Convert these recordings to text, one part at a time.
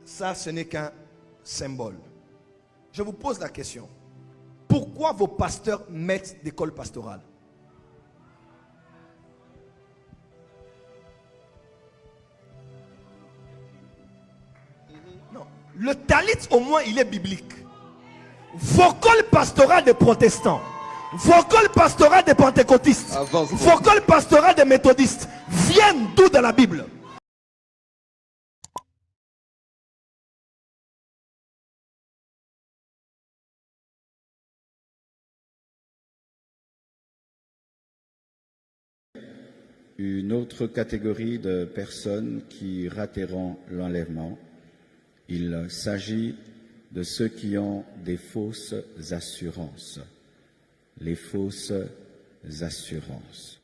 Ça, ce n'est qu'un symbole. Je vous pose la question. Pourquoi vos pasteurs mettent des cols pastorales? Non. Le talit, au moins, il est biblique. Vos cols pastorales des protestants, vos cols pastorales des pentecôtistes, vos cols pastorales des méthodistes viennent d'où dans la Bible? Une autre catégorie de personnes qui rateront l'enlèvement, il s'agit de ceux qui ont des fausses assurances. Les fausses assurances.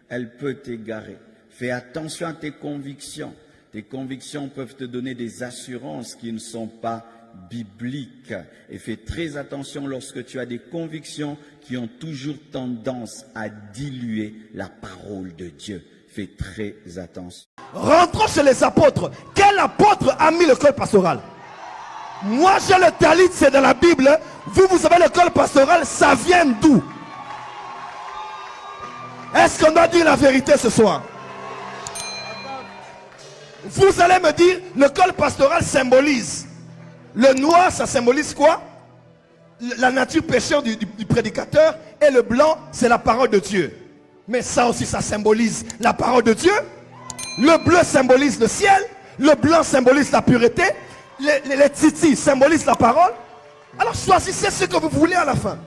Elle peut t'égarer. Fais attention à tes convictions. Tes convictions peuvent te donner des assurances qui ne sont pas bibliques. Et fais très attention lorsque tu as des convictions qui ont toujours tendance à diluer la parole de Dieu. Fais très attention. Rentrons chez les apôtres. Quel apôtre a mis le col pastoral? Moi j'ai le talit, c'est dans la Bible. Vous, vous avez le col pastoral, ça vient d'où? Est-ce qu'on doit dire la vérité ce soir? Vous allez me dire, le col pastoral symbolise. Le noir, ça symbolise quoi? La nature pécheur du prédicateur. Et le blanc, c'est la parole de Dieu. Mais ça aussi, ça symbolise la parole de Dieu. Le bleu symbolise le ciel. Le blanc symbolise la pureté. Les titis symbolisent la parole. Alors choisissez ce que vous voulez à la fin.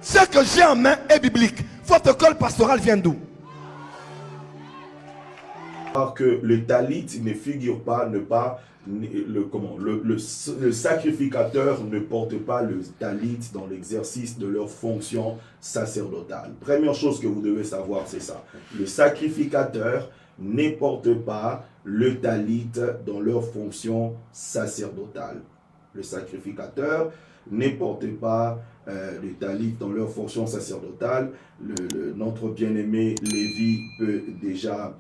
Ce que j'ai en main est biblique. Votre col pastoral vient d'où? Que le talit ne figure pas, le sacrificateur ne porte pas le talit dans l'exercice de leur fonction sacerdotale. Première chose que vous devez savoir, c'est ça. Le sacrificateur ne porte pas le talit dans leur fonction sacerdotale. Le sacrificateur ne porte pas le talit dans leur fonction sacerdotale. Notre bien-aimé Lévi peut déjà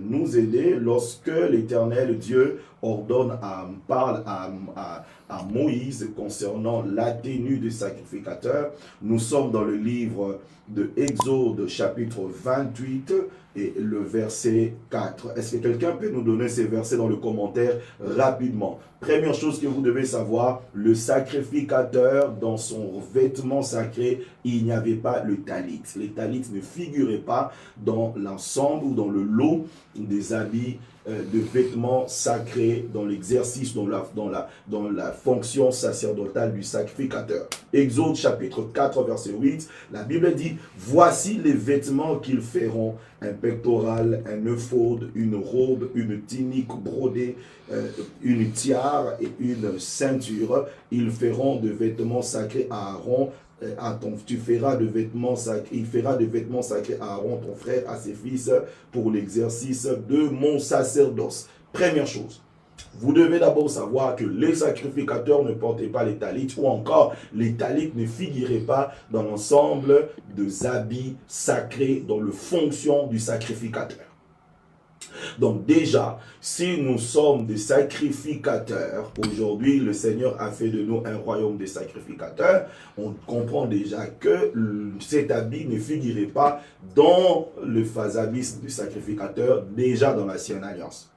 nous aider lorsque l'Éternel Dieu parle à Moïse concernant la tenue du sacrificateur. Nous sommes dans le livre de Exode chapitre 28 et le verset 4. Est-ce que quelqu'un peut nous donner ces versets dans le commentaire rapidement? Première chose que vous devez savoir, le sacrificateur, dans son vêtement sacré, il n'y avait pas le talit. Les talits ne figuraient pas dans l'ensemble ou dans le lot des habits de vêtements sacrés dans l'exercice, dans la fonction sacerdotale du sacrificateur. Exode chapitre 4 verset 8, la Bible dit: voici les vêtements qu'ils feront, un pectoral, un éphod, une robe, une tunique brodée, une tiare et une ceinture. Ils feront de vêtements sacrés à Aaron. Il fera de vêtements sacrés à Aaron, ton frère, à ses fils, pour l'exercice de mon sacerdoce. Première chose, vous devez d'abord savoir que les sacrificateurs ne portaient pas les talits, ou encore les talits ne figuraient pas dans l'ensemble des habits sacrés, dans la fonction du sacrificateur. Donc déjà, si nous sommes des sacrificateurs, aujourd'hui le Seigneur a fait de nous un royaume de sacrificateurs, on comprend déjà que cet habit ne figurait pas dans le phasabisme du sacrificateur, déjà dans l'ancienne alliance.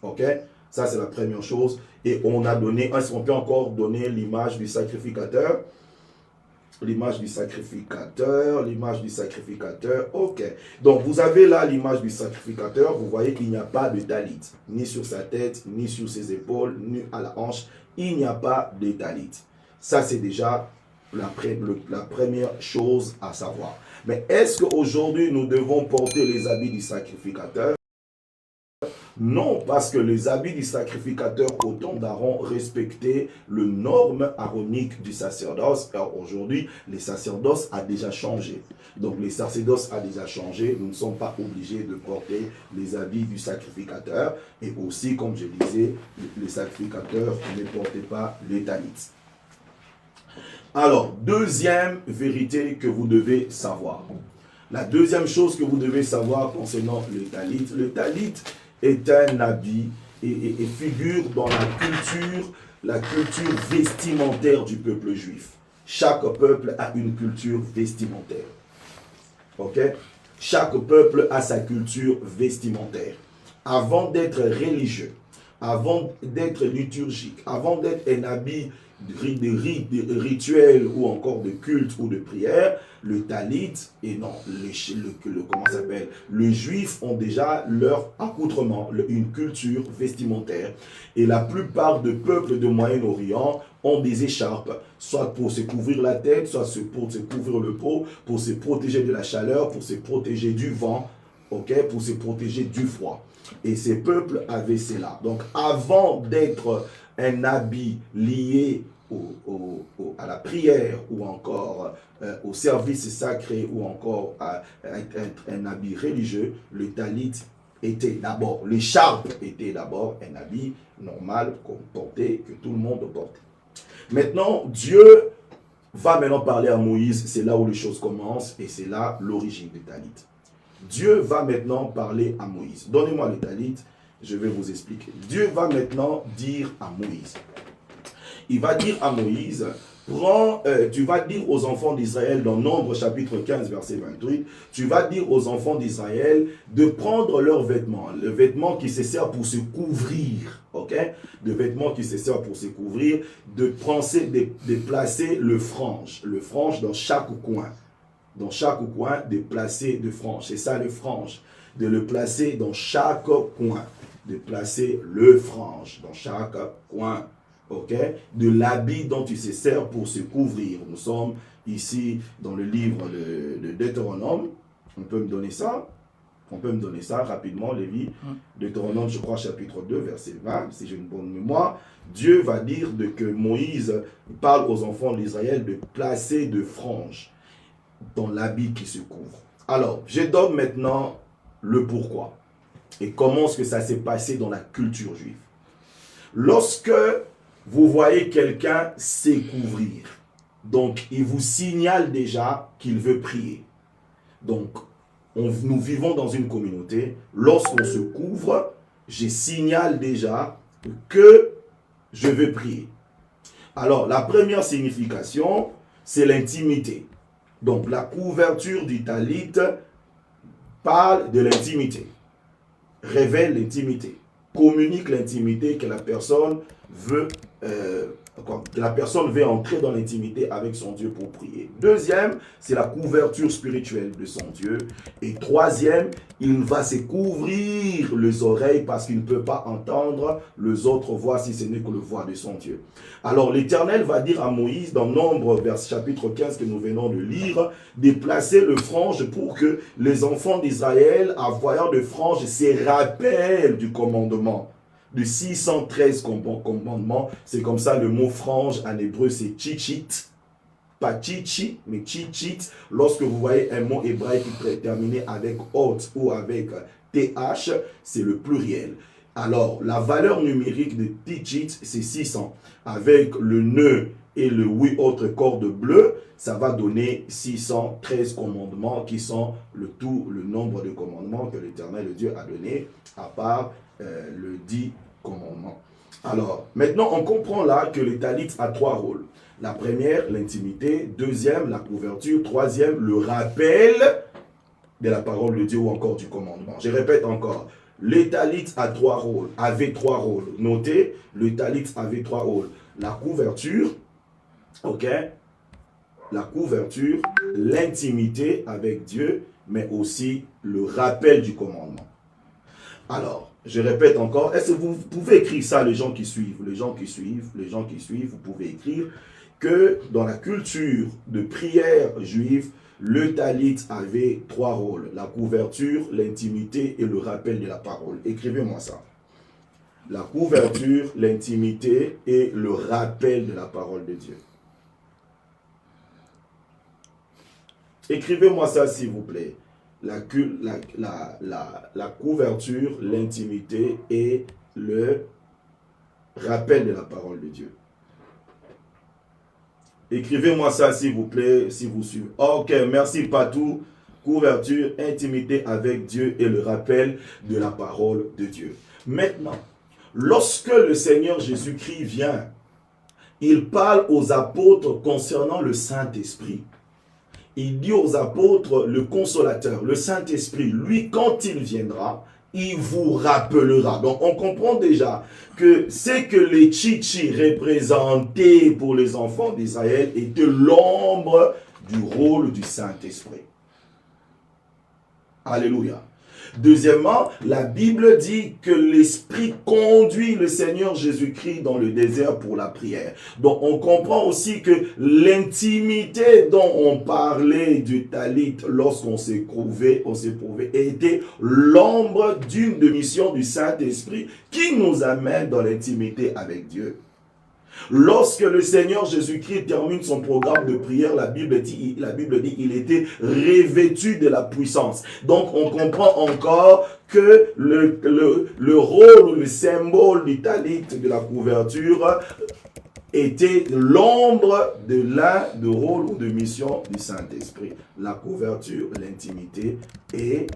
Ok? Ça c'est la première chose. Et on a donné, est-ce qu'on peut encore donner l'image du sacrificateur? L'image du sacrificateur, ok. Donc vous avez là l'image du sacrificateur, vous voyez qu'il n'y a pas de talit, ni sur sa tête, ni sur ses épaules, ni à la hanche, il n'y a pas de talit. Ça c'est déjà la première chose à savoir. Mais est-ce qu'aujourd'hui nous devons porter les habits du sacrificateur? Non, parce que les habits du sacrificateur au temps d'Aaron respectaient les normes aaroniques du sacerdoce. Alors aujourd'hui, les sacerdoces a déjà changé. Donc les sacerdoces a déjà changé. Nous ne sommes pas obligés de porter les habits du sacrificateur. Et aussi, comme je disais, les sacrificateurs ne portaient pas les talits. Alors, deuxième vérité que vous devez savoir. La deuxième chose que vous devez savoir concernant le talit est un habit et figure dans la culture vestimentaire du peuple juif. Chaque peuple a une culture vestimentaire. Ok? Chaque peuple a sa culture vestimentaire. Avant d'être religieux, avant d'être liturgique, avant d'être un habit de rituel ou encore de culte ou de prière, le talit et non, comment ça s'appelle, les juifs ont déjà leur accoutrement, une culture vestimentaire. Et la plupart des peuples de Moyen-Orient ont des écharpes, soit pour se couvrir la tête, soit pour se couvrir le peau, pour se protéger de la chaleur, pour se protéger du vent, okay, pour se protéger du froid. Et ces peuples avaient cela. Donc avant d'être un habit lié à la prière ou encore au service sacré ou encore à un habit religieux, le talit était d'abord, l'écharpe était d'abord un habit normal qu'on portait, que tout le monde portait. Maintenant, Dieu va maintenant parler à Moïse, c'est là où les choses commencent et c'est là l'origine du talit. Dieu va maintenant parler à Moïse. Donnez-moi le talit, je vais vous expliquer. Dieu va maintenant dire à Moïse. Il va dire à Moïse, tu vas dire aux enfants d'Israël dans Nombre chapitre 15 verset 28, tu vas dire aux enfants d'Israël de prendre leurs vêtements, le vêtement qui se sert pour se couvrir, ok? Le vêtement qui se sert pour se couvrir, de placer le frange dans chaque coin. Dans chaque coin, de placer le frange. C'est ça le frange. De le placer dans chaque coin. De placer le frange dans chaque coin. Ok? De l'habit dont tu se sers pour se couvrir. Nous sommes ici dans le livre de Deutéronome. On peut me donner ça? On peut me donner ça rapidement, Lévi. Deutéronome, je crois, chapitre 2, verset 20, si j'ai une bonne mémoire. Dieu va dire que Moïse parle aux enfants d'Israël de placer de franges dans l'habit qui se couvre. Alors, je donne maintenant le pourquoi et comment est-ce que ça s'est passé dans la culture juive. Lorsque vous voyez quelqu'un se couvrir, donc il vous signale déjà qu'il veut prier. Donc, nous vivons dans une communauté, lorsqu'on se couvre, je signale déjà que je veux prier. Alors, la première signification, c'est l'intimité. Donc, la couverture du talit parle de l'intimité, révèle l'intimité, communique l'intimité que la personne veut entrer dans l'intimité avec son Dieu pour prier. Deuxième, c'est la couverture spirituelle de son Dieu. Et troisième, il va se couvrir les oreilles parce qu'il ne peut pas entendre les autres voix si ce n'est que le voix de son Dieu. Alors l'Éternel va dire à Moïse dans Nombre, chapitre 15 que nous venons de lire, de placer le frange pour que les enfants d'Israël, en voyant le frange, se rappellent du commandement. De 613 commandements, c'est comme ça le mot frange en hébreu c'est tzitzit, pas tzitzit mais tzitzit. Lorsque vous voyez un mot hébraïque qui est terminé avec ot ou avec th, c'est le pluriel. Alors la valeur numérique de tzitzit c'est 600, avec le nœud et le 8 autres cordes bleues, ça va donner 613 commandements qui sont le nombre de commandements que l'Éternel le Dieu a donné à part le 10 commandements. Alors, maintenant, on comprend là que le talit a 3 rôles. La première, l'intimité. Deuxième, la couverture. Troisième, le rappel de la parole de Dieu ou encore du commandement. Je répète encore. Le talit a 3 rôles, avait 3 rôles. Notez, le talit avait 3 rôles. La couverture, ok? La couverture, l'intimité avec Dieu, mais aussi le rappel du commandement. Alors, je répète encore, est-ce que vous pouvez écrire ça, les gens qui suivent, vous pouvez écrire que dans la culture de prière juive, le talit avait 3 rôles, la couverture, l'intimité et le rappel de la parole. Écrivez-moi ça. La couverture, l'intimité et le rappel de la parole de Dieu. Écrivez-moi ça, s'il vous plaît. La couverture, l'intimité et le rappel de la parole de Dieu. Écrivez-moi ça, s'il vous plaît, si vous suivez. Ok, merci Patou couverture, intimité avec Dieu et le rappel de la parole de Dieu. Maintenant, lorsque le Seigneur Jésus-Christ vient, il parle aux apôtres concernant le Saint-Esprit. Il dit aux apôtres, le consolateur, le Saint-Esprit, lui, quand il viendra, il vous rappellera. Donc, on comprend déjà que c'est que les Tchitchis représentaient pour les enfants d'Israël était l'ombre du rôle du Saint-Esprit. Alléluia. Deuxièmement, la Bible dit que l'Esprit conduit le Seigneur Jésus-Christ dans le désert pour la prière. Donc, on comprend aussi que l'intimité dont on parlait du talit lorsqu'on s'est prouvé, était l'ombre d'une mission du Saint-Esprit qui nous amène dans l'intimité avec Dieu. Lorsque le Seigneur Jésus-Christ termine son programme de prière, la Bible dit qu'il était revêtu de la puissance. Donc on comprend encore que le rôle, le symbole du talit, de la couverture, était l'ombre de rôle ou de mission du Saint-Esprit. La couverture, l'intimité et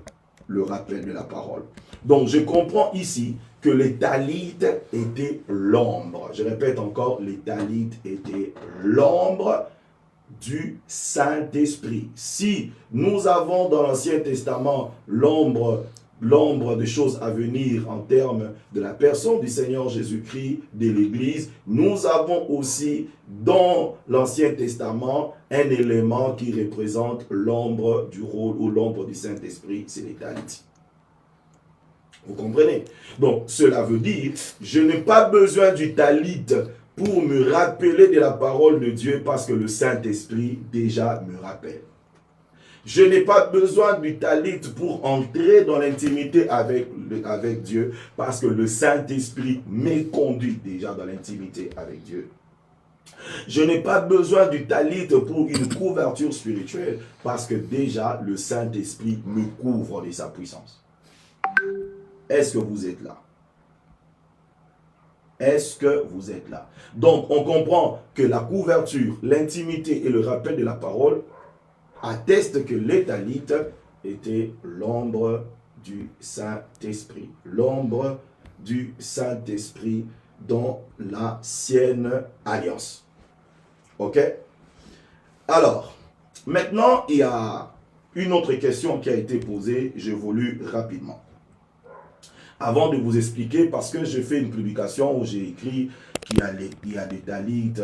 le rappel de la parole. Donc je comprends ici que les talites étaient l'ombre. Je répète encore, les talites étaient l'ombre du Saint-Esprit. Si nous avons dans l'Ancien Testament l'ombre des choses à venir en termes de la personne du Seigneur Jésus-Christ, de l'Église, nous avons aussi dans l'Ancien Testament un élément qui représente l'ombre du rôle ou l'ombre du Saint-Esprit, c'est les talites. Vous comprenez? Donc, cela veut dire, je n'ai pas besoin du talit pour me rappeler de la parole de Dieu parce que le Saint-Esprit déjà me rappelle. Je n'ai pas besoin du talit pour entrer dans l'intimité avec Dieu parce que le Saint-Esprit me conduit déjà dans l'intimité avec Dieu. Je n'ai pas besoin du talit pour une couverture spirituelle parce que déjà le Saint-Esprit me couvre de sa puissance. Est-ce que vous êtes là? Est-ce que vous êtes là? Donc, on comprend que la couverture, l'intimité et le rappel de la parole attestent que les talites étaient l'ombre du Saint-Esprit. L'ombre du Saint-Esprit dans l'ancienne alliance. Ok? Alors, maintenant, il y a une autre question qui a été posée. J'évolue rapidement. Avant de vous expliquer, parce que j'ai fait une publication où j'ai écrit qu'il y a des talites,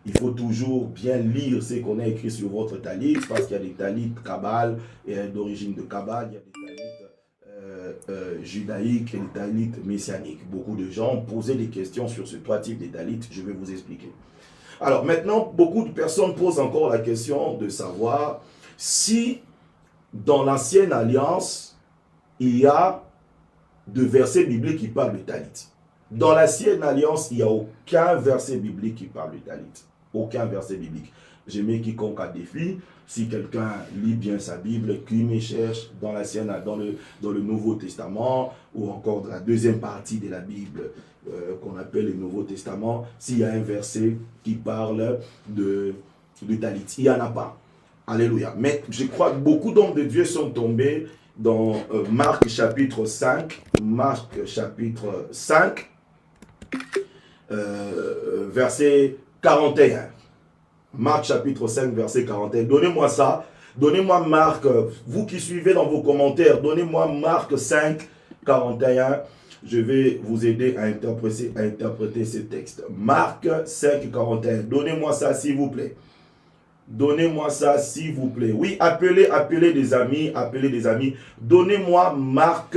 il faut toujours bien lire ce qu'on a écrit sur votre talit, parce qu'il y a des talites Kabbal, d'origine de Kabbal, il y a des talites judaïques et des talites messianiques. Beaucoup de gens posaient des questions sur ces trois types de talites, je vais vous expliquer. Alors maintenant, beaucoup de personnes posent encore la question de savoir si dans l'ancienne alliance, il y a de versets bibliques qui parlent de talit. Dans l'ancienne alliance, il n'y a aucun verset biblique qui parle de talit. Aucun verset biblique. Je mets quiconque à défi. Si quelqu'un lit bien sa Bible, qui me cherche dans le Nouveau Testament, ou encore dans la deuxième partie de la Bible, qu'on appelle le Nouveau Testament, s'il y a un verset qui parle de talit. Il n'y en a pas. Alléluia. Mais je crois que beaucoup d'hommes de Dieu sont tombés dans Marc chapitre 5, verset 41. Marc chapitre 5, verset 41. Donnez-moi ça. Donnez-moi Marc, vous qui suivez dans vos commentaires, donnez-moi Marc 5, 41. Je vais vous aider à interpréter ces textes. Marc 5, 41. Donnez-moi ça, s'il vous plaît. Donnez-moi ça, s'il vous plaît. Oui, appelez des amis, Donnez-moi Marc,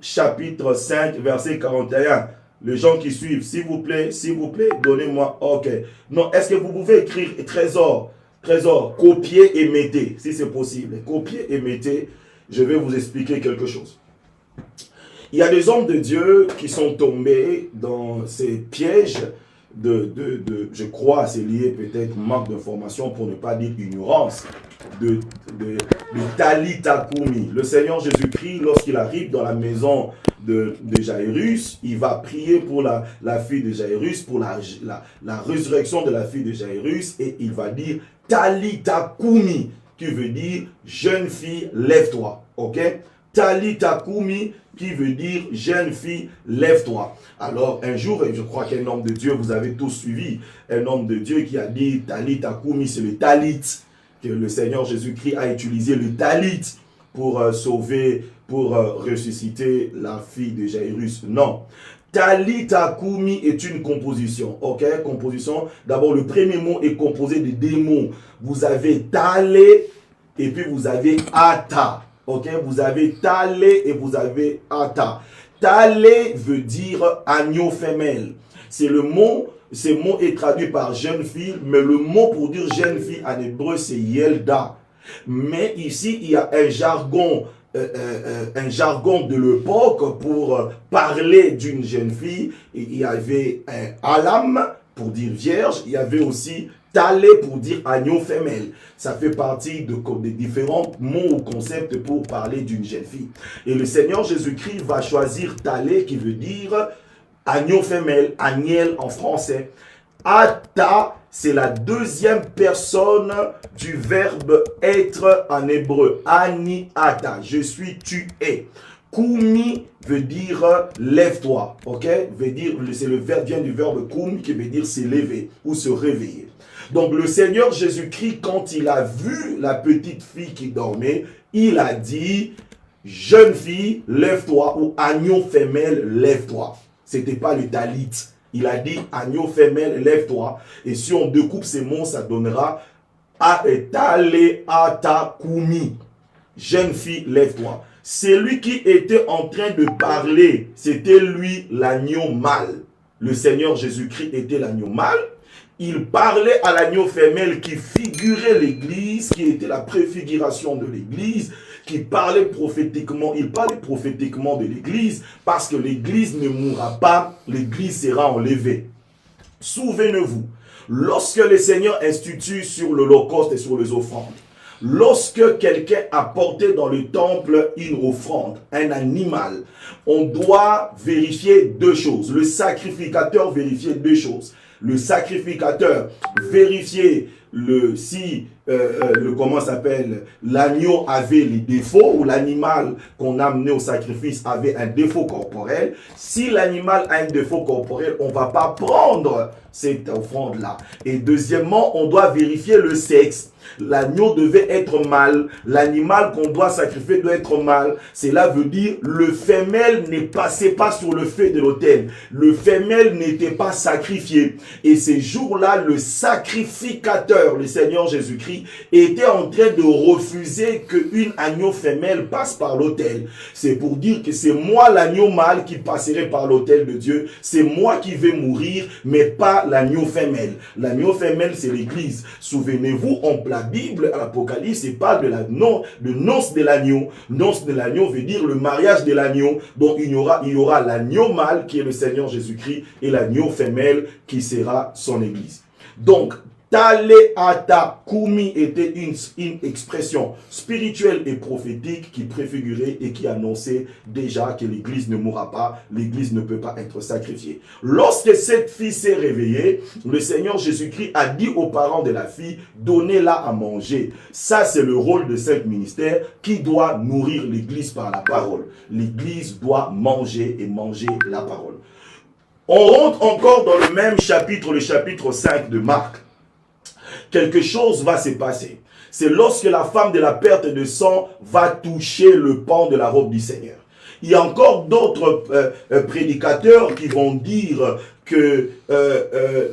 chapitre 5, verset 41. Les gens qui suivent, s'il vous plaît, donnez-moi. Ok. Non, est-ce que vous pouvez écrire trésor, copiez et mettez, si c'est possible. Copiez et mettez, je vais vous expliquer quelque chose. Il y a des hommes de Dieu qui sont tombés dans ces pièges je crois, c'est lié peut-être manque d'information pour ne pas dire ignorance, de Talita Kumi. Le Seigneur Jésus-Christ, lorsqu'il arrive dans la maison de Jairus, il va prier pour la fille de Jairus, pour la résurrection de la fille de Jairus, et il va dire Talita Kumi. qui veut dire jeune fille, lève-toi. Ok? Talita Kumi, qui veut dire jeune fille, lève-toi. Alors, un jour, je crois qu'un homme de Dieu, vous avez tous suivi, un homme de Dieu qui a dit Talita Kumi, c'est le talit, que le Seigneur Jésus-Christ a utilisé le talit pour sauver, pour ressusciter la fille de Jairus. Non. Talita Kumi est une composition. Ok? Composition. D'abord, le premier mot est composé de deux mots. Vous avez talé et puis vous avez ata. Ok, vous avez talé et vous avez ata. Talé veut dire agneau femelle. C'est le mot, ce mot est traduit par jeune fille, mais le mot pour dire jeune fille en hébreu c'est yelda. Mais ici il y a un jargon de l'époque pour parler d'une jeune fille. Il y avait un alam pour dire vierge, il y avait aussi talé pour dire agneau femelle. Ça fait partie de différents mots ou concepts pour parler d'une jeune fille. Et le Seigneur Jésus-Christ va choisir talé qui veut dire agneau femelle, agnel en français. Ata, c'est la deuxième personne du verbe être en hébreu. Ani ata, je suis, tu es. Kumi veut dire lève-toi, ok? Veut dire, c'est le verbe vient du verbe kum qui veut dire s'élever ou se réveiller. Donc le Seigneur Jésus-Christ, quand il a vu la petite fille qui dormait, il a dit jeune fille, lève-toi, ou agneau femelle, lève-toi. C'était pas le talit. Il a dit agneau femelle, lève-toi. Et si on découpe ces mots, ça donnera tale ata kumi. Jeune fille, lève-toi. Celui qui était en train de parler, c'était lui l'agneau mâle. Le Seigneur Jésus-Christ était l'agneau mâle. Il parlait à l'agneau femelle qui figurait l'Église, qui était la préfiguration de l'Église, qui parlait prophétiquement. Il parlait prophétiquement de l'Église parce que l'Église ne mourra pas, l'Église sera enlevée. Souvenez-vous, lorsque le Seigneur institue sur l'Holocauste et sur les offrandes, lorsque quelqu'un apportait dans le temple une offrande, un animal, on doit vérifier deux choses. Le sacrificateur vérifiait deux choses. Le sacrificateur vérifiait l'agneau avait les défauts ou l'animal qu'on a amené au sacrifice avait un défaut corporel. Si l'animal a un défaut corporel, on ne va pas prendre cette offrande-là. Et deuxièmement, on doit vérifier le sexe. L'agneau devait être mâle. L'animal qu'on doit sacrifier doit être mâle. Cela veut dire le femelle ne passait pas sur le feu de l'autel. Le femelle n'était pas sacrifié. Et ces jours-là, le sacrificateur, le Seigneur Jésus-Christ, était en train de refuser qu'une agneau femelle passe par l'autel. C'est pour dire que c'est moi l'agneau mâle qui passerai par l'autel de Dieu. C'est moi qui vais mourir, mais pas l'agneau femelle. L'agneau femelle, c'est l'Église. Souvenez-vous, la Bible, l'Apocalypse, il parle de noces de l'agneau. Noces de l'agneau veut dire le mariage de l'agneau. Donc il y aura l'agneau mâle qui est le Seigneur Jésus-Christ et l'agneau femelle qui sera son Église. Donc, Tale ata kumi était une expression spirituelle et prophétique qui préfigurait et qui annonçait déjà que l'Église ne mourra pas, l'Église ne peut pas être sacrifiée. Lorsque cette fille s'est réveillée, le Seigneur Jésus-Christ a dit aux parents de la fille, donnez-la à manger. Ça, c'est le rôle de ce ministère qui doit nourrir l'Église par la parole. L'Église doit manger et manger la parole. On rentre encore dans le même chapitre, le chapitre 5 de Marc. Quelque chose va se passer. C'est lorsque la femme de la perte de sang va toucher le pan de la robe du Seigneur. Il y a encore d'autres prédicateurs qui vont dire que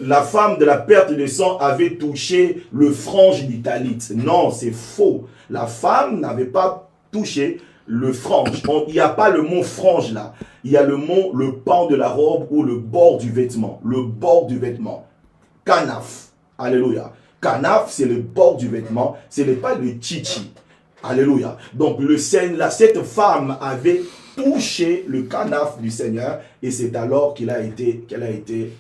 la femme de la perte de sang avait touché le frange du talit. Non, c'est faux. La femme n'avait pas touché le frange. Il n'y a pas le mot frange là. Il y a le mot le pan de la robe ou le bord du vêtement. Le bord du vêtement. Kanaf. Alléluia. Kanaf, c'est le bord du vêtement, ce n'est pas le chichi. Alléluia. Donc, cette femme avait touché le kanaf du Seigneur et c'est alors qu'elle a été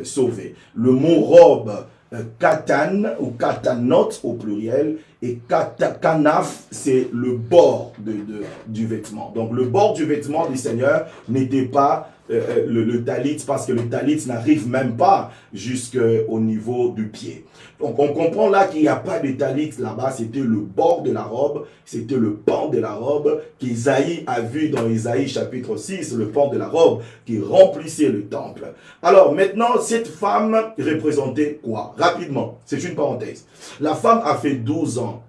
sauvée. Le mot robe, katan ou katanot au pluriel et kanaf, c'est le bord du vêtement. Donc, le bord du vêtement du Seigneur n'était pas le talit, parce que le talit n'arrive même pas jusqu'au niveau du pied. Donc on comprend là qu'il n'y a pas de talit là-bas, c'était le bord de la robe, c'était le pan de la robe qu'Isaïe a vu dans Isaïe chapitre 6, le pan de la robe qui remplissait le temple. Alors maintenant, cette femme représentait quoi? Rapidement, c'est une parenthèse. La femme a fait 12 ans,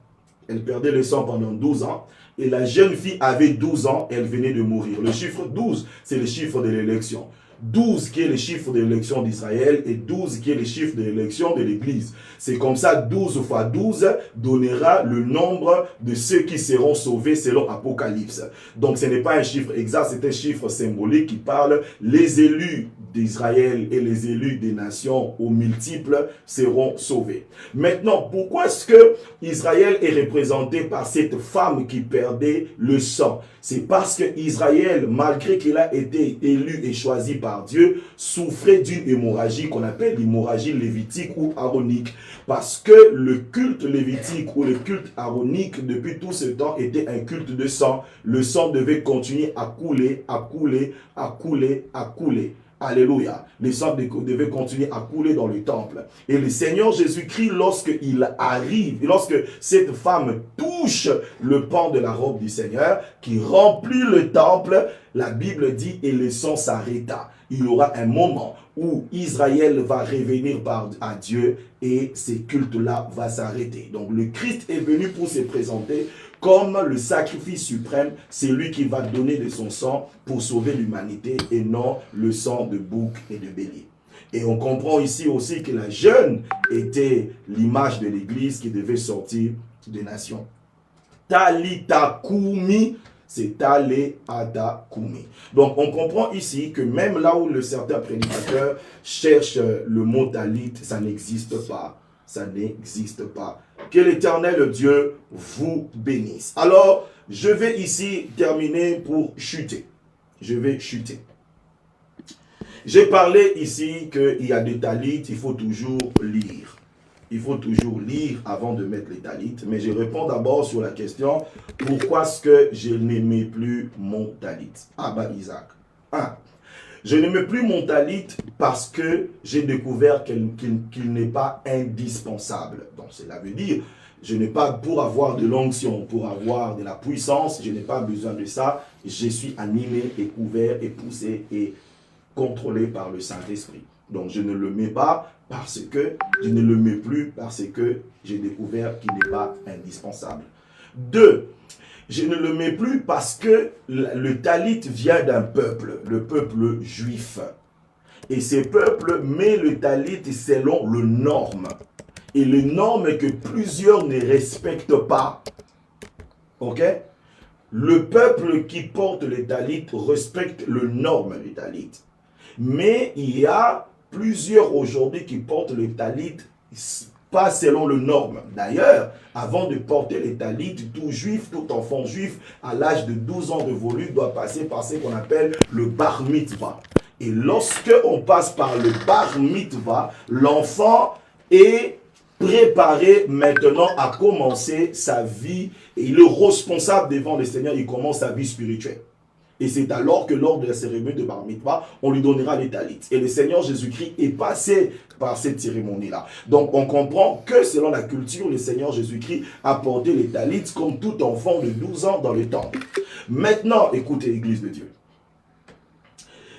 elle perdait le sang pendant 12 ans, et la jeune fille avait 12 ans, elle venait de mourir. Le chiffre 12, c'est le chiffre de l'élection. 12 qui est le chiffre de l'élection d'Israël et 12 qui est le chiffre de l'élection de l'Église. C'est comme ça, 12 fois 12 donnera le nombre de ceux qui seront sauvés selon Apocalypse. Donc ce n'est pas un chiffre exact, c'est un chiffre symbolique qui parle les élus d'Israël et les élus des nations aux multiples seront sauvés. Maintenant, pourquoi est-ce que Israël est représenté par cette femme qui perdait le sang? C'est parce que Israël, malgré qu'il a été élu et choisi par Dieu, souffrait d'une hémorragie qu'on appelle l'hémorragie lévitique ou aaronique. Parce que le culte lévitique ou le culte aaronique, depuis tout ce temps, était un culte de sang. Le sang devait continuer à couler, à couler, à couler, à couler. Alléluia. Le sang devait continuer à couler dans le temple. Et le Seigneur Jésus-Christ, lorsqu'il arrive, lorsque cette femme touche le pan de la robe du Seigneur, qui remplit le temple, la Bible dit, et le sang s'arrêta. Il y aura un moment où Israël va revenir à Dieu et ces cultes-là vont s'arrêter. Donc le Christ est venu pour se présenter comme le sacrifice suprême, c'est lui qui va donner de son sang pour sauver l'humanité et non le sang de bouc et de bélier. Et on comprend ici aussi que la jeune était l'image de l'Église qui devait sortir des nations. Talita Kumi, c'est Tale Ada Kumi. Donc on comprend ici que même là où certains prédicateurs cherchent le mot talit, ça n'existe pas. Ça n'existe pas. Que l'Éternel Dieu vous bénisse. Alors, je vais ici terminer pour chuter. Je vais chuter. J'ai parlé ici qu'il y a des talits, il faut toujours lire. Il faut toujours lire avant de mettre les talits. Mais je réponds d'abord sur la question, pourquoi est-ce que je n'aimais plus mon talit? Ah bah Isaac. Je n'aimais plus mon talit parce que j'ai découvert qu'il n'est pas indispensable. Donc cela veut dire, je n'ai pas, pour avoir de l'onction, pour avoir de la puissance, je n'ai pas besoin de ça. Je suis animé et couvert et poussé et contrôlé par le Saint-Esprit. Donc je ne le mets pas parce que, je ne le mets plus parce que j'ai découvert qu'il n'est pas indispensable. 2. Je ne le mets plus parce que le talit vient d'un peuple, le peuple juif. Et ce peuple met le talit selon le norme. Et le norme que plusieurs ne respectent pas. Ok? Le peuple qui porte le talit respecte le norme du talit. Mais il y a plusieurs aujourd'hui qui portent le talit pas selon le norme. D'ailleurs, avant de porter les talits, tout juif, tout enfant juif, à l'âge de 12 ans de volu, doit passer par ce qu'on appelle le bar mitzvah. Et lorsque on passe par le bar mitzvah, l'enfant est préparé maintenant à commencer sa vie, et il est responsable devant le Seigneur, il commence sa vie spirituelle. Et c'est alors que lors de la cérémonie de Bar Mitzvah, on lui donnera les talits. Et le Seigneur Jésus-Christ est passé par cette cérémonie-là. Donc on comprend que selon la culture, le Seigneur Jésus-Christ a porté les talits comme tout enfant de 12 ans dans le temple. Maintenant, écoutez l'Église de Dieu.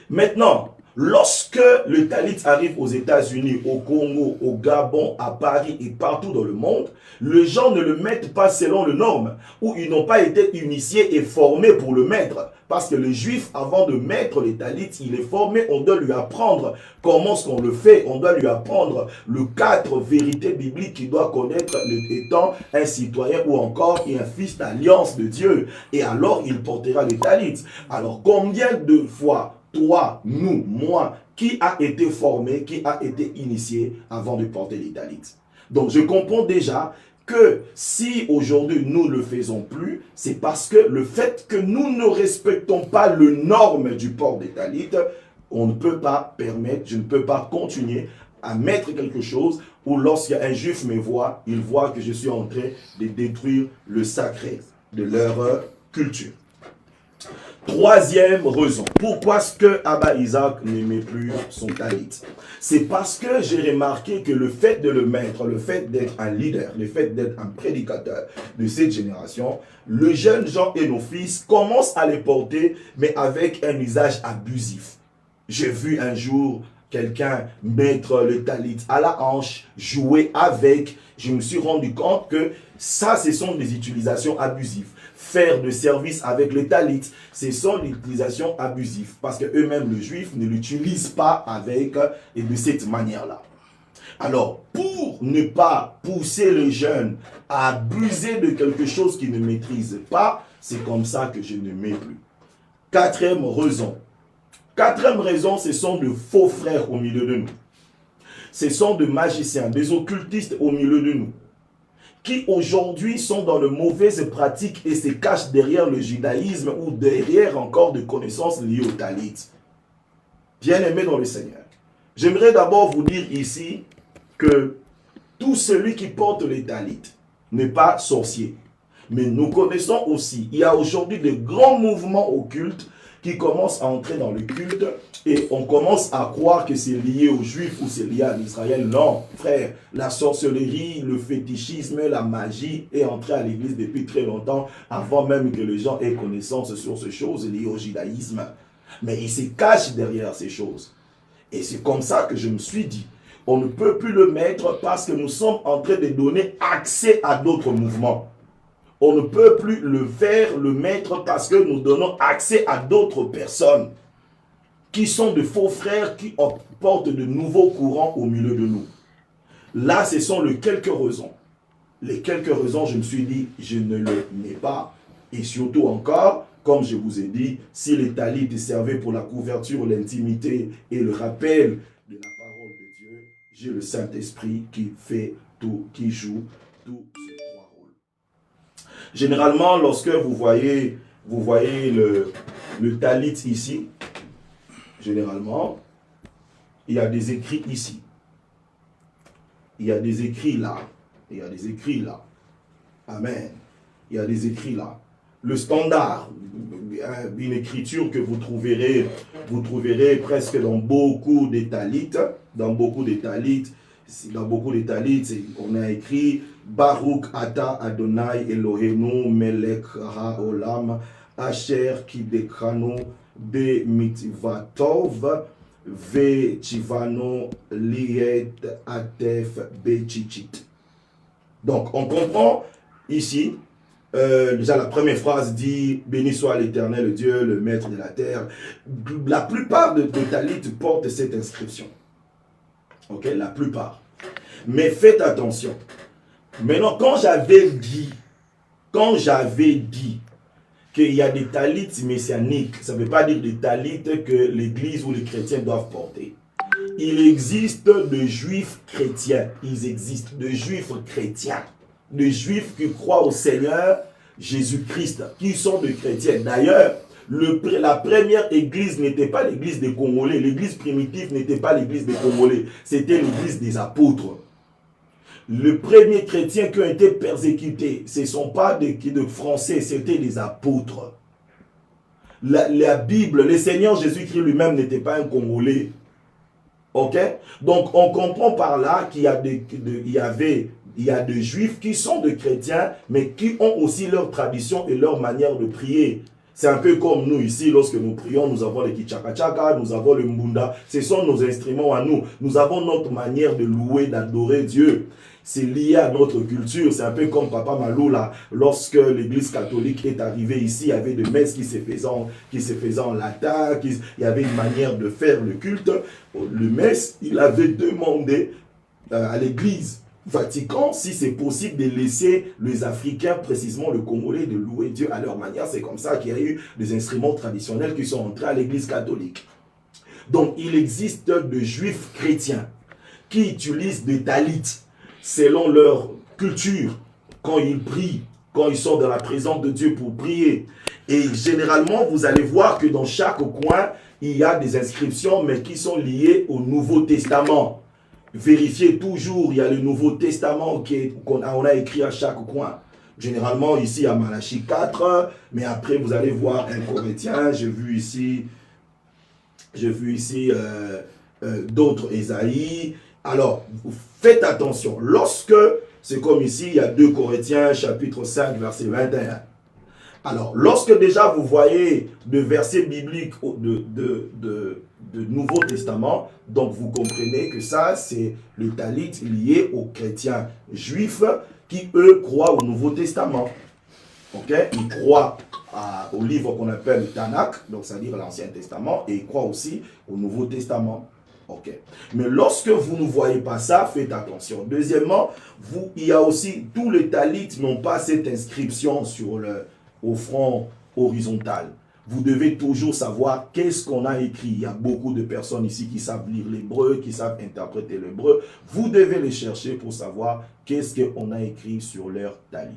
Maintenant, lorsque le talit arrive aux États-Unis, au Congo, au Gabon, à Paris et partout dans le monde, les gens ne le mettent pas selon le norme, ou ils n'ont pas été initiés et formés pour le mettre. Parce que le juif, avant de mettre les talits, il est formé, on doit lui apprendre comment est-ce qu'on le fait, on doit lui apprendre les 4 vérités bibliques qu'il doit connaître étant un citoyen ou encore un fils d'alliance de Dieu. Et alors, il portera les talits. Alors, combien de fois toi, nous, moi, qui a été formé, qui a été initié avant de porter les talits? Donc, je comprends déjà que si aujourd'hui nous ne le faisons plus, c'est parce que le fait que nous ne respectons pas les normes du port des talits, on ne peut pas permettre, je ne peux pas continuer à mettre quelque chose où lorsqu'un juif me voit, il voit que je suis en train de détruire le sacré de leur culture. Troisième raison, pourquoi est-ce que Abba Isaac n'aimait plus son talit? C'est parce que j'ai remarqué que le fait de le mettre, le fait d'être un leader, le fait d'être un prédicateur de cette génération, le jeune Jean et nos fils commencent à les porter, mais avec un usage abusif. J'ai vu un jour quelqu'un mettre le talit à la hanche, jouer avec. Je me suis rendu compte que ça, ce sont des utilisations abusives. Faire de service avec le talit, ce sont des utilisations abusives. Parce que eux-mêmes, le juif, ne l'utilisent pas avec et de cette manière-là. Alors, pour ne pas pousser les jeunes à abuser de quelque chose qu'ils ne maîtrisent pas, c'est comme ça que je ne mets plus. Quatrième raison, ce sont de faux frères au milieu de nous. Ce sont de magiciens, des occultistes au milieu de nous, qui aujourd'hui sont dans de mauvaises pratiques et se cachent derrière le judaïsme ou derrière encore des connaissances liées au talit. Bien-aimés dans le Seigneur, j'aimerais d'abord vous dire ici que tout celui qui porte les talits n'est pas sorcier. Mais nous connaissons aussi, il y a aujourd'hui de grands mouvements occultes qui commencent à entrer dans le culte et on commence à croire que c'est lié aux Juifs ou c'est lié à Israël. Non, frère, la sorcellerie, le fétichisme, la magie est entré à l'église depuis très longtemps, avant même que les gens aient connaissance sur ces choses liées au judaïsme. Mais ils se cachent derrière ces choses. Et c'est comme ça que je me suis dit, on ne peut plus le mettre parce que nous sommes en train de donner accès à d'autres mouvements. On ne peut plus le faire, le mettre parce que nous donnons accès à d'autres personnes qui sont de faux frères qui portent de nouveaux courants au milieu de nous. Là, ce sont les quelques raisons. Les quelques raisons, je me suis dit, je ne le mets pas. Et surtout encore, comme je vous ai dit, si les talits servaient pour la couverture, l'intimité et le rappel de la parole de Dieu, j'ai le Saint-Esprit qui fait tout, qui joue tous ces trois rôles. Généralement, lorsque vous voyez le talit ici, généralement, il y a des écrits ici. Il y a des écrits là. Il y a des écrits là. Amen. Il y a des écrits là. Le standard, une écriture que vous trouverez presque dans beaucoup des talits. Dans beaucoup des talits, on a écrit Baruch Ata Adonai Elohenu Melech HaOlam Asher Kidekanu Be Mitvatov Ve Chivano Liet Atef Bechichit. Donc, on comprend ici, déjà la première phrase dit « Béni soit l'Éternel Dieu, le Maître de la terre ». La plupart de talits portent cette inscription. Ok, la plupart. Mais faites attention. Maintenant, quand j'avais dit qu'il y a des talits messianiques, ça ne veut pas dire des talits que l'Église ou les chrétiens doivent porter. Il existe de juifs chrétiens, ils existent de juifs chrétiens, de juifs qui croient au Seigneur Jésus-Christ, qui sont des chrétiens. D'ailleurs, la première église n'était pas l'église des Congolais, l'église primitive n'était pas l'église des Congolais, c'était l'église des apôtres. Les premiers chrétiens qui ont été persécutés, ce ne sont pas des Français, c'était des apôtres. La Bible, le Seigneur Jésus-Christ lui-même n'était pas un Congolais. Ok? Donc on comprend par là qu'il y a des Juifs qui sont des chrétiens, mais qui ont aussi leur tradition et leur manière de prier. C'est un peu comme nous ici, lorsque nous prions, nous avons le kichaka-chaka, nous avons le mbunda. Ce sont nos instruments à nous. Nous avons notre manière de louer, d'adorer Dieu. C'est lié à notre culture. C'est un peu comme Papa Malou, là, lorsque l'église catholique est arrivée ici, il y avait des messes qui se faisaient en latin, il y avait une manière de faire le culte. Le messe, il avait demandé à l'église Vatican, si c'est possible de laisser les Africains, précisément le Congolais, de louer Dieu à leur manière. C'est comme ça qu'il y a eu des instruments traditionnels qui sont entrés à l'église catholique. Donc, il existe de juifs chrétiens qui utilisent des talits selon leur culture, quand ils prient, quand ils sont dans la présence de Dieu pour prier. Et généralement, vous allez voir que dans chaque coin, il y a des inscriptions, mais qui sont liées au Nouveau Testament. Vérifiez toujours, il y a le Nouveau Testament qu'on a écrit à chaque coin. Généralement, ici, à Malachie 4, mais après, vous allez voir un Corinthien, j'ai vu ici d'autres Ésaïe. Alors, faites attention. Lorsque, c'est comme ici, il y a 2 Corinthiens, chapitre 5, verset 21. Alors, lorsque déjà vous voyez de versets bibliques de Nouveau Testament, donc vous comprenez que ça, c'est le talit lié aux chrétiens juifs qui, eux, croient au Nouveau Testament. Ok? Ils croient au livre qu'on appelle le Tanakh, donc c'est-à-dire l'Ancien Testament, et ils croient aussi au Nouveau Testament. Ok. Mais lorsque vous ne voyez pas ça, faites attention. Deuxièmement, il y a aussi, tous les talits n'ont pas cette inscription au front horizontal. Vous devez toujours savoir qu'est-ce qu'on a écrit. Il y a beaucoup de personnes ici qui savent lire l'hébreu, qui savent interpréter l'hébreu. Vous devez les chercher pour savoir qu'est-ce qu'on a écrit sur leur talit.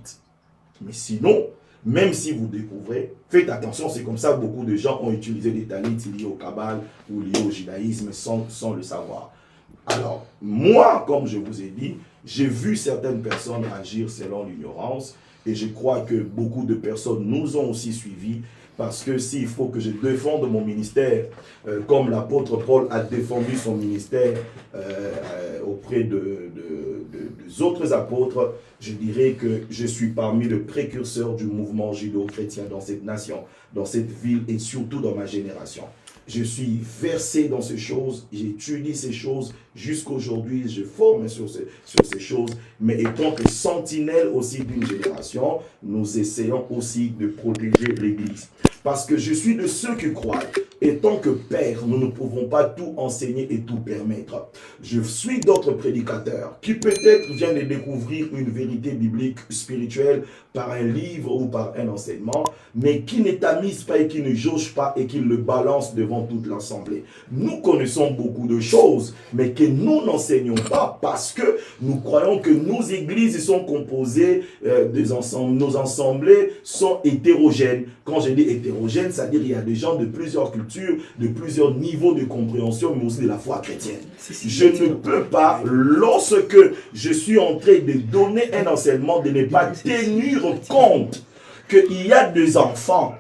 Mais sinon, même si vous découvrez, faites attention, c'est comme ça que beaucoup de gens ont utilisé des talits liés au Kabbale ou liés au judaïsme sans le savoir. Alors, moi, comme je vous ai dit, j'ai vu certaines personnes agir selon l'ignorance et je crois que beaucoup de personnes nous ont aussi suivis parce que s'il faut que je défende mon ministère, comme l'apôtre Paul a défendu son ministère auprès des autres apôtres, je dirais que je suis parmi les précurseurs du mouvement judéo-chrétien dans cette nation, dans cette ville et surtout dans ma génération. Je suis versé dans ces choses, j'étudie ces choses jusqu'aujourd'hui, je forme sur ces choses, mais étant que sentinelle aussi d'une génération, nous essayons aussi de protéger l'Église. Parce que je suis de ceux qui croient. Et tant que père, nous ne pouvons pas tout enseigner et tout permettre. Je suis d'autres prédicateurs qui peut-être viennent de découvrir une vérité biblique spirituelle par un livre ou par un enseignement, mais qui ne tamisent pas et qui ne jaugent pas et qui le balancent devant toute l'assemblée. Nous connaissons beaucoup de choses, mais que nous n'enseignons pas parce que nous croyons que nos églises sont composées nos assemblées sont hétérogènes. Quand je dis hétérogène, c'est-à-dire qu'il y a des gens de plusieurs cultures, de plusieurs niveaux de compréhension, mais aussi de la foi chrétienne. Je ne peux pas, lorsque je suis en train de donner un enseignement, de ne pas tenir compte qu'il y a des enfants